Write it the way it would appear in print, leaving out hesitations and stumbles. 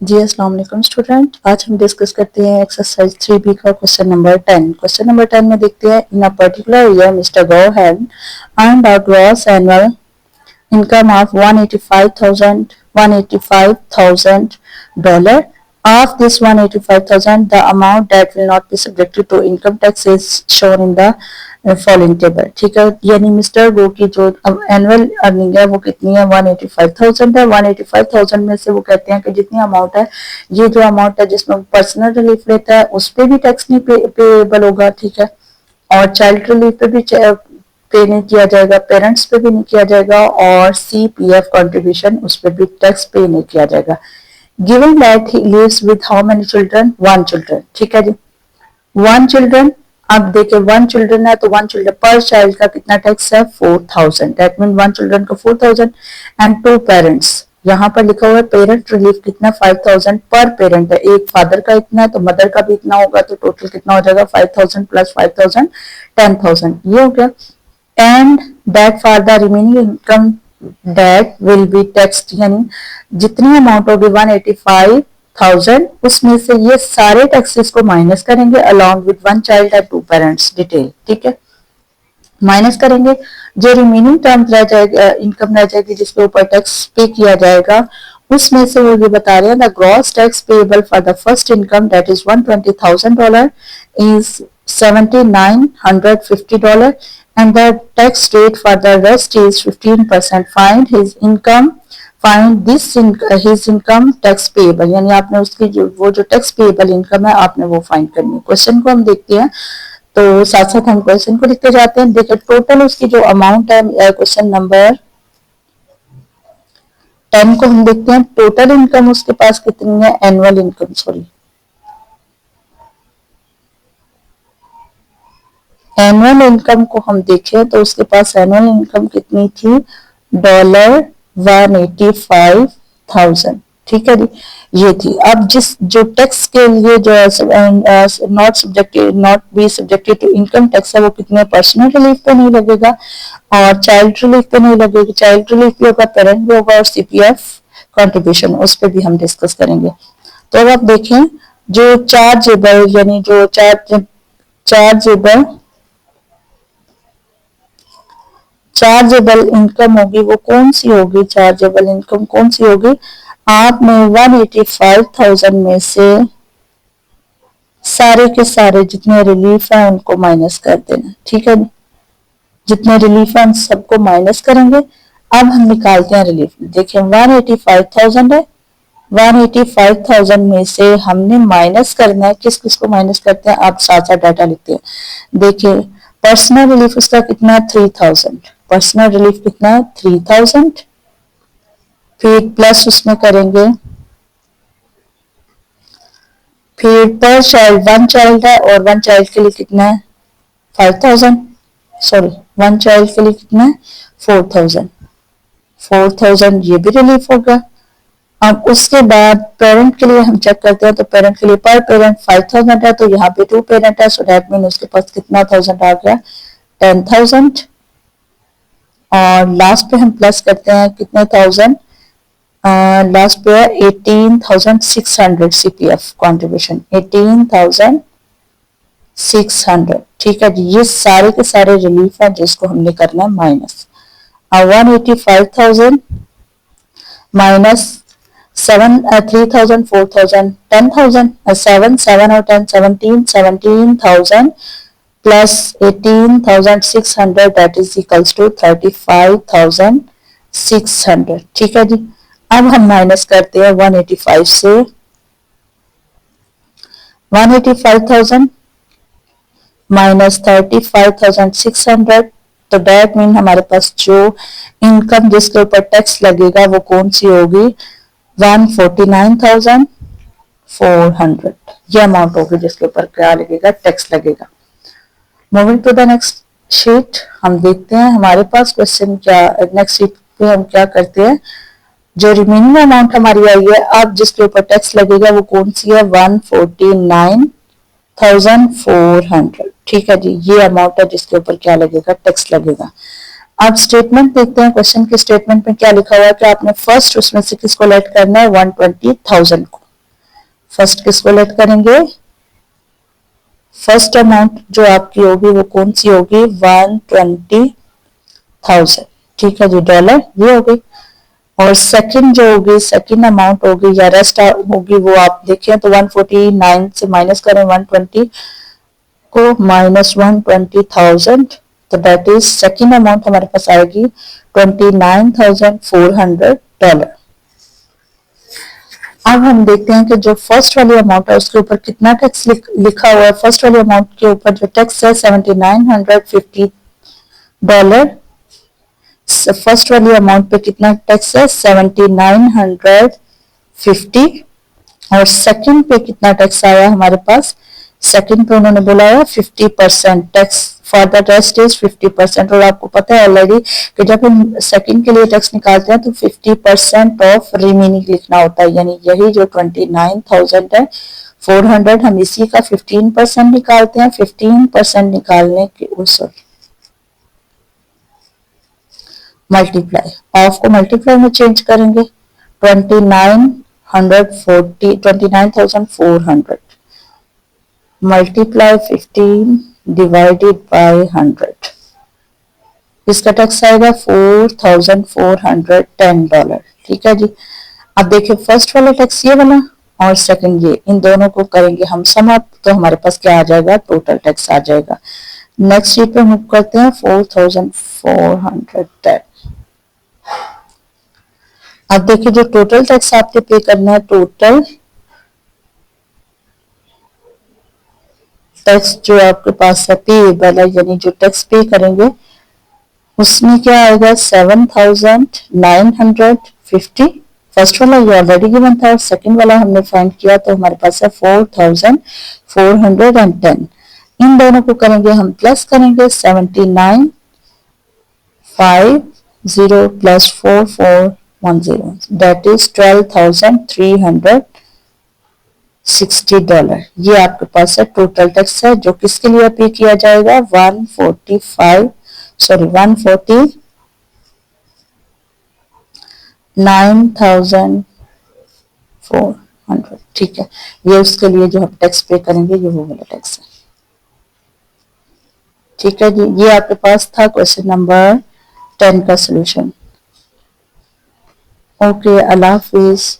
जी अस्सलाम वालेकुम स्टूडेंट। आज हम डिस्कस करते हैं एक्सरसाइज 3B का क्वेश्चन नंबर 10। क्वेश्चन नंबर 10 में देखते हैं in a particular year mister Go had earned a gross annual income of 185,000 dollar. Of this 185,000, the amount that will not be subjected to income tax is shown in the following table. ठीक है, यानी mister गो की जो annual earning है वो कितनी है 185,000 है। 185,000 में से वो कहते हैं कि जितनी अमाउंट है, ये जो अमाउंट है जिसमें पर्सनल रिलीफ लेता है उस पर भी टैक्स नहीं पेबल होगा। ठीक है, और चाइल्ड रिलीफ पे भी पे नहीं किया जाएगा, पेरेंट्स पे भी नहीं किया जाएगा, और CPF कंट्रीब्यूशन उस पर भी टैक्स पे नहीं किया जाएगा। Given that he lives with how many children, 1 children. ठीक है जी, 1 चिल्ड्रन। अब देखिए 1 चिल्ड्रन है तो 1 चिल्ड्रन पर चाइल्ड का कितना टैक्स है 4,000। दैट मीन 1 चिल्ड्रन का 4,000 एंड 2 पेरेंट्स। यहाँ पर लिखा हुआ है पेरेंट रिलीफ कितना 5,000 पर पेरेंट है। एक फादर का इतना है तो मदर का भी इतना होगा, तो टोटल कितना हो जाएगा 5,000 प्लस 5,000 10,000। ये हो गया। And that for the remaining income that will be taxed, यानी जितनी अमाउंट होगी 185,000 उसमें से ये सारे टैक्सेस को माइनस करेंगे along with 1 child and 2 parents detail. ठीक है, माइनस करेंगे, जो रिमेनिंग टर्म रह जाएगा, इनकम रह जाएगी जिसके ऊपर टैक्स पे किया जाएगा, उसमें से वो ये बता रहे हैं the gross tax payable for the first income that is $120,000 is $7,950 and the tax rate for the rest is 15%. Find his income, find this his income tax payable, यानी आपने उसकी वो जो टैक्स पेएबल इनकम है आपने वो find करनी है। क्वेश्चन को हम देखते हैं तो साथ साथ हम क्वेश्चन को लिखते जाते हैं। देखिए टोटल उसकी जो अमाउंट है, क्वेश्चन नंबर 10 को हम देखते हैं। टोटल इनकम उसके पास कितनी है, annual income, sorry annual income को हम देखें तो उसके पास एनुअल इनकम कितनी थी, $185,000। ठीक है जी, ये थी। अब जिस जो टैक्स के लिए जो not be subjected to income tax है वो कितने पर्सनल रिलीफ पे नहीं लगेगा और चाइल्ड रिलीफ पे नहीं लगेगा। चाइल्ड रिलीफ भी होगा, पेरेंट भी होगा, और CPF कंट्रीब्यूशन उस पर भी हम डिस्कस करेंगे। तो अब आप देखें जो चार्जेबल, यानी जो चार्जेबल इनकम होगी वो कौन सी होगी, चार्जेबल इनकम कौन सी होगी, आपने 185,000 में से सारे के सारे जितने रिलीफ है उनको माइनस कर देना। ठीक है, जितने रिलीफ है उन सबको माइनस करेंगे। अब हम निकालते हैं रिलीफ। देखिए 185,000 है, 185,000 में से हमने माइनस करना है, किस किस को माइनस करते हैं आप साथ साथ डाटा लिखते हैं। देखिए पर्सनल रिलीफ उसका कितना है 3,000, पर्सनल रिलीफ कितना है 3,000, फिर प्लस उसमें करेंगे, फिर पर चाइल्ड 1 चाइल्ड है और 1 चाइल्ड के लिए कितना है 5,000, सॉरी 1 चाइल्ड के लिए कितना है 4,000 ये भी रिलीफ होगा। अब उसके बाद पेरेंट के लिए हम चेक करते हैं तो पेरेंट के लिए पर पेरेंट 5,000 है, तो यहाँ पे 2 पेरेंट है, सो दैट मीन उसके पास कितना 1000 आ गया 10,000। और लास्ट पे हम प्लस करते हैं कितने 1000, लास्ट पे है 18,600 CPF कंट्रीब्यूशन 18,600। ठीक है जी, ये सारे के सारे रिलीफ है जिसको हमने करना है माइनस। 185,000 माइनस 3,000 4,000 10,000 7 और 10 17,000 plus 18,600 that is equals to 35,600। ठीक है जी, अब हम माइनस करते हैं 185 से 185,000 माइनस 35,600, तो डेट मीन हमारे पास जो इनकम जिसके ऊपर टैक्स लगेगा वो कौन सी होगी 149,400। ये अमाउंट होगी जिसके ऊपर क्या लगेगा टैक्स लगेगा। Moving to the next sheet, हम देखते हैं हमारे पास क्वेश्चन क्या, नेक्स्ट शीट पे हम क्या करते हैं, जो रिमेनिंग अमाउंट हमारी आई है अब जिसके ऊपर टैक्स लगेगा वो कौन सी है 149,400। ठीक है जी, ये अमाउंट है जिसके ऊपर क्या लगेगा टैक्स लगेगा। अब स्टेटमेंट देखते हैं, क्वेश्चन के स्टेटमेंट में क्या लिखा हुआ है कि आपने फर्स्ट उसमें से किसको लेट करना है 120,000 को। फर्स्ट किसको लेट करेंगे, फर्स्ट अमाउंट जो आपकी होगी वो कौन सी होगी, 120,000, ठीक है जी, डॉलर ये हो गई। और सेकंड जो होगी, सेकंड अमाउंट होगी या रेस्ट होगी वो आप देखें तो 149 से माइनस करें 120 को, -120,000, तो दैट इज सेकंड अमाउंट हमारे पास आएगी $29,400। अब हम देखते हैं कि जो फर्स्ट वाली अमाउंट है उसके ऊपर कितना टैक्स लिखा हुआ है। फर्स्ट वाली अमाउंट के ऊपर जो टैक्स है $7950, फर्स्ट वाली अमाउंट पे कितना टैक्स है 7950, और सेकंड पे कितना टैक्स आया हमारे पास, सेकंड पे उन्होंने बोला है 50% tax, for the rest is 50%। और आपको पता है ऑलरेडी कि जब हम सेकंड के लिए टैक्स निकालते हैं तो 50% ऑफ रिमेनिंग लिखना होता है, यानी यही जो 29,000 है 400, हम इसी का 15% निकालते हैं। 15% निकालने के सॉरी मल्टीप्लाई, ऑफ को मल्टीप्लाई में चेंज करेंगे, 29,400 मल्टीप्लाई 15 डिवाइडेड बाय 100, इसका टैक्स आएगा $4,410, ठीक है जी। अब देखिए फर्स्ट वाला टैक्स ये वाला और सेकंड ये, इन दोनों को करेंगे हम सम अप तो हमारे पास क्या आ जाएगा, टोटल टैक्स आ जाएगा। नेक्स्ट शीट पे मूव करते हैं, 4,410। अब देखिए जो टोटल टैक्स आपको पे करना है, टोटल टैक्स जो आपके पास है पेएबल है, यानी जो टैक्स पे करेंगे उसमें क्या आएगा 7,950। फर्स्ट वाला ये ऑलरेडी गिवन था और सेकंड वाला हमने फाइंड किया तो हमारे पास है 4,410। इन दोनों को करेंगे हम प्लस करेंगे, 7950 प्लस 4410 दैट इज $12,360। ये आपके पास है टोटल टैक्स है जो किसके लिए पे किया जाएगा, 149,400, ठीक है। ये उसके लिए जो हम टैक्स पे करेंगे ये वो वाला टैक्स है, ठीक है जी। ये आपके पास था क्वेश्चन नंबर 10 का सोल्यूशन। ओके, अल्लाह हाफिज।